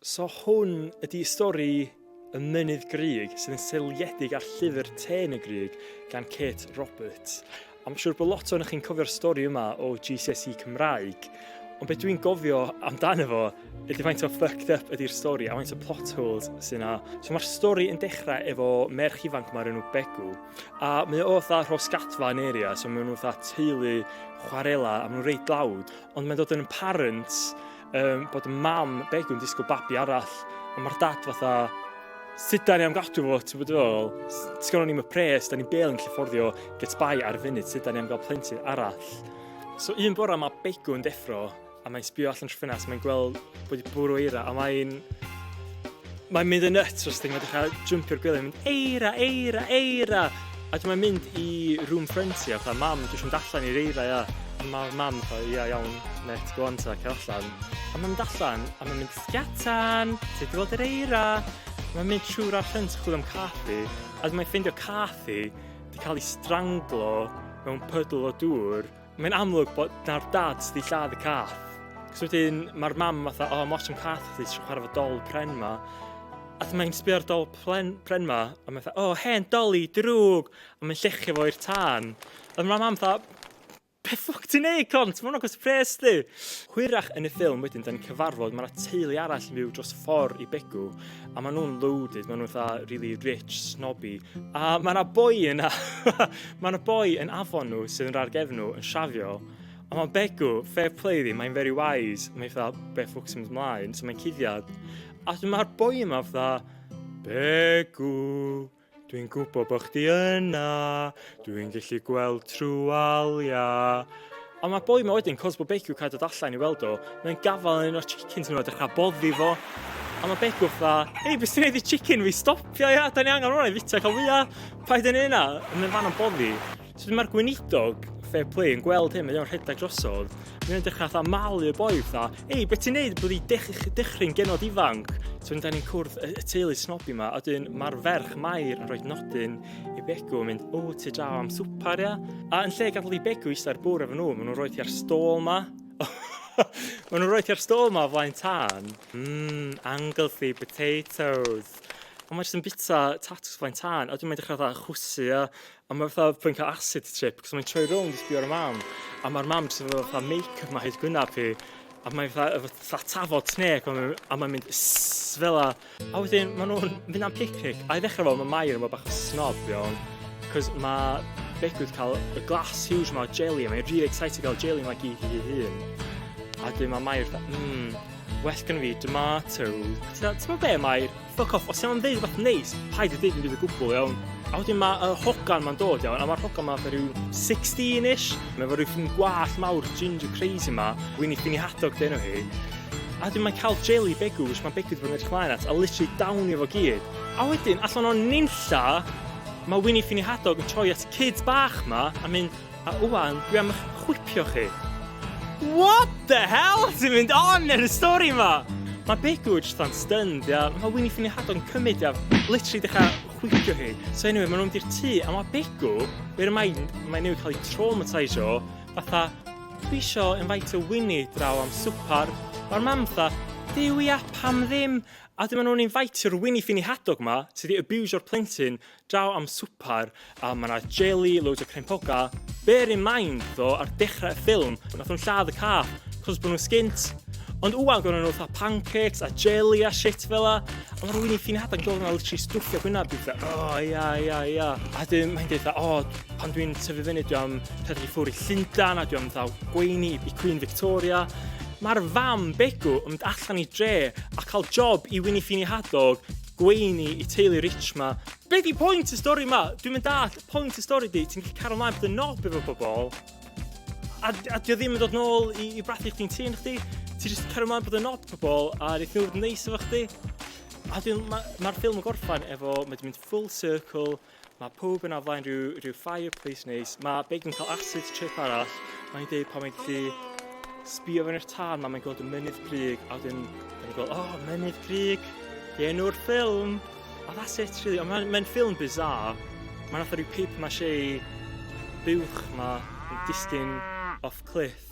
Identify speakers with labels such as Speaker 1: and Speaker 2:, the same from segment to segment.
Speaker 1: So hwn ydy stori Y Mynydd Grug sydd yn seiliedig ar llyfr Te y Grug gan Kate Roberts. Am siŵr bod lot o'n chi'n cofio'r stori yma o GCSE Cymraeg, ond beth dwi'n gofio amdano fo ydy faint o fucked up ydy'r stori a faint o plot holes sy'n yna. So mae'r stori yn dechrau efo merch ifanc mae'r enw Begw, a mae o fatha rhosgatfa yn area, so mae nhw fatha teulu chwarela a mae nhw'n reit lawd, ond mae'n dod yn apparent bod y mam Begw'n disgwyl babi arall, a mae'r dad fatha, sut da ni am gadw fo, ti'n bod fel, sgynnon ni'n y pres, da ni'n bel yn llyfforddio get by ar y funud, sut da ni am gael plentyn arall. So un bora mae Begw yn deffro, a mae'n sbio allan trwy ffenast, mae'n gweld bod i bwrw eira, a mae'n mynd yn nuts dros thing, mae'n dechrau jumpio'r gwely, mynd eira, a dwi'n mynd i room fronti, a fatha, mam, dwi'n siŵr allan i'r eira, ia. A mae mam, ia, iawn, net, go on ta, cer allan. A mae'n mynd allan, a mae'n mynd, sgatan, ti wedi gweld yr eira. Mae'n mynd trwy'r ar ffrant chwilio am caffi, a mae'n ffeindio caffi wedi cael ei stranglo mewn pydl o dŵr. Mae'n amlwg bod na'r dad sydd wedi lladd y cath. Cos wedyn mae'r mam fatha, I'm watching cath chdi, ti'n chwarae fo dol pren ma. A mae'n sbio'r dol pren ma, a mae'n fatha, hen doli, drwg, a mae'n llechio fo i'r tân. A mae'r mam fatha, be ffwc ti'n neud, cont? Mae'n agos pres di. Hwyrach yn y ffilm wedyn, da'n cyfarfod, mae'na teulu arall yn byw dros ffordd i Begw, a maen nhw'n loaded, maen nhw'n fatha really rich, snobby. A mae'na boi yna, mae'na boi yn afon nhw sydd yn rhar gefn nhw yn siafio, a mae Begw, fair play di, mae'n very wise, mae'n fatha, be ffwc sy'n mynd ymlaen, so mae'n cuddiad. A mae'r boi yma fatha, Begw, dwi'n gwybod bod chdi yna, dwi'n gallu gweld trwy walia. A mae'r boi yma wedyn, cos bod Begw cael dod allan i weld o, mae'n gafal yn o'r chickens nhw a dechrau boddi fo. A mae Begw fatha, beth ti'n neud i chicken fi, stopio ia, da ni angen hwnna i fita cael fwya, paid yn yna. A mae'n fan o'n boddi. So mae'r gweinidog, fair play, yn gweld hyn, mae'n rhedeg drosodd. Mae'n dechrau fatha malu y boi fatha, beth ti'n neud bod i dechrau'n genod ifanc? So da ni'n cwrdd y teulu snobby yma, a dyn mae'r ferch Mair yn rhoi nodyn i Begw yn mynd, ti draw am swpar ia? A yn lle gadael i Begw eistedd ar bwr efo nhw, maen nhw'n rhoi ti ar stôl ma. Maen nhw'n rhoi ti ar stôl ma o flaen tân. Anglesey potatoes. A mae'n jyst yn bita tatws flaen tân, a dwi'n mynd dechrau fatha chwsu a mae'n fatha pwy'n cael acid trip, cos mae'n troi rownd i sbio ar y mam. A mae'r mam jyst yn fatha make-up ma hyd gwynaf hi. A mae'n fatha tafod sneg, a mae'n mynd sfela. A wedyn, maen nhw'n mynd am picnic, a i ddechrau fo, mae Mair yn bach o snob, iawn. Cos mae Begw wedi cael y glas huge ma o jelly, a mae'n really excited gael jelly ma gyd i hun. A wedyn mae Mair fatha, well gan fi, tomato. Ti'n meddwl be, Mair? Fuck off, os ti'n dweud rhywbeth neis, paid i dweud yn byd o gwbl, iawn. A wedyn mae hogan ma'n dod, iawn, a mae'r hogan ma'n rhyw 16-ish. Mae rhyw ffyn gwall mawr, ginger crazy ma, Winnie Finny Hadog denw hi. A wedyn mae'n cael jelly Begw, which mae Begw wedi bod yn edrych ymlaen at, a literally downio fo gyd. A wedyn, allan o'n ninlla, mae Winnie Finny Hadog yn troi at kids bach ma, a mynd, a wwan, dwi am eich chwipio chi. What the hell sy'n mynd on yn y stori ma? Mae Begw jyst yn stunned, ia. Mae Winnie Finny Hadog yn cymryd, ia, literally dechrau chwipio hi. So anyway, maen nhw'n mynd i'r tŷ, a mae Begw, bear in mind, mae newydd cael ei traumatisio, fatha, dwi isio invite Winnie draw am swpar. Mae'r mam fatha, diw ia, pam ddim? A dyma nhw'n invite'r Winnie Finny Hadog ma, sydd wedi abusio'r plentyn, draw am swpar, a mae yna jelly, loads o crempoga. Bear in mind, ddo, ar dechrau y ffilm, nath nhw'n lladd y cath, cos bod nhw'n sgint. Ond wwan gwrdd nhw fatha pancakes a jelly a shit fel la. A mae'r Winnie Finny Hadog yn gwrdd nhw'n literally stwffio gwynab i fatha, ia. A dwi'n dweud fatha, pan dwi'n tyfu fyny, dwi am rhedeg i ffwr i Llundain, a dwi am fatha gweini i Queen Victoria. Mae'r fam Begw yn mynd allan i dre a cael job i Winnie Finny Hadog, gweini i teulu rich ma. Be di pwynt y stori ma? Dwi'n mynd all, pwynt y stori di, ti'n gallu cael ymlaen bod yn nob efo bobl. A di o ddim yn dod nôl i brathu chdi'n tŷ yn chdi. Ti'n jyst cael ymlaen bod yn nob bobl a rhaid nhw fod yn neis efo chdi. A mae'r ffilm yn gorffan efo, mae di mynd full circle, mae pob yn aflaen rhyw fireplace neis. Mae Begw yn cael acid trip arall. Mae'n dweud pan mae'n gallu sbio fe'n i'r tân, mae'n gweld y Mynydd Grug, a wedyn mae'n gweld, Mynydd Grug, enw'r ffilm. A that's it, really. Mae'n ffilm bizarre. Mae'n fatha rhyw paper mache buwch ma, yn disgyn off cliff.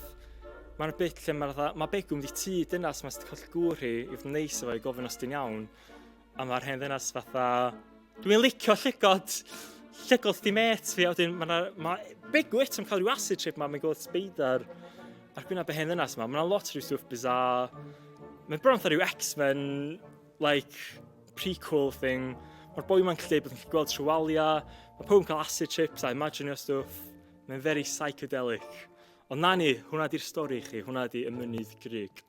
Speaker 1: Mae'n bit lle mae Begw mynd i tŷ dynas mae'n colli gŵr hi i fod yn neis efo i gofyn os di'n iawn. A mae'r hen ddynas fatha, dwi'n licio llygod di met fi. A wedyn mae Begw eto'n cael rhyw acid trip mae'n gweld speidar ar gwyneb y hen ddynas yma. Mae'n lot rhyw stwff bizarre. Mae'n bron fatha rhyw X-Men, prequel thing. Mae'r boi mae'n gallu bod yn gallu gweld trwalia. Mae pob yn cael acid trips a imaginio stwff. Mae'n very psychedelic. Ond na ni, hwnna di'r stori chi, hwnna di Y Mynydd Grug.